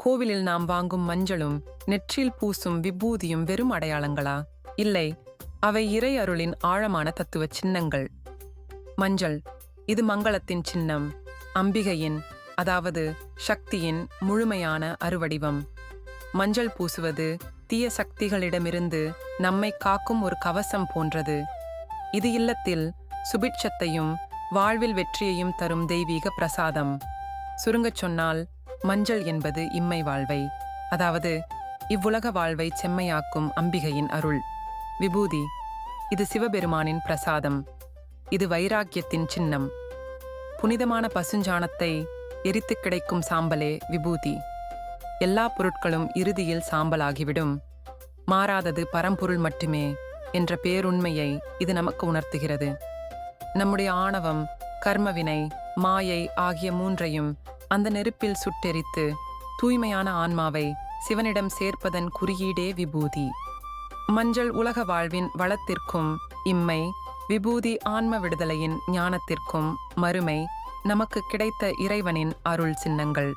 கோவிலில் நாம் வாங்கும் மஞ்சளும் நெற்றில் பூசும் விபூதியும் வெறும் அடையாளங்களா? இல்லை, அவை இறை அருளின் ஆழமான தத்துவ சின்னங்கள். மஞ்சள், இது மங்களத்தின் சின்னம், அம்பிகையின், அதாவது சக்தியின் முழுமையான அருவடிவம். மஞ்சள் பூசுவது தீய சக்திகளிடமிருந்து நம்மை காக்கும் ஒரு கவசம் போன்றது. இது இல்லத்தில் சுபிட்சத்தையும் வாழ்வில் வெற்றியையும் தரும் தெய்வீக பிரசாதம். சுருங்கச் சொன்னால், மஞ்சள் என்பது இம்மை வாழ்வை, அதாவது இவ்வுலக வாழ்வை செம்மையாக்கும் அம்பிகையின் அருள். விபூதி, இது சிவபெருமானின் பிரசாதம். இது வைராக்கியத்தின் சின்னம். புனிதமான பசுஞ்சாணத்தை எரித்து கிடைக்கும் சாம்பலே விபூதி. எல்லா பொருட்களும் இறுதியில் சாம்பலாகிவிடும், மாறாதது பரம்பொருள் மட்டுமே என்ற பேருண்மையை இது நமக்கு உணர்த்துகிறது. நம்முடைய ஆணவம், கர்மவினை, மாயை ஆகிய மூன்றையும் அந்த நெருப்பில் சுட்டெரித்து தூய்மையான ஆன்மாவை சிவனிடம் சேர்ப்பதன் குறியீடே விபூதி. மஞ்சள் உலக வாழ்வின் வளத்திற்கும் இம்மை, விபூதி ஆன்ம விடுதலையின் ஞானத்திற்கும் மறுமை நமக்கு கிடைத்த இறைவனின் அருள் சின்னங்கள்.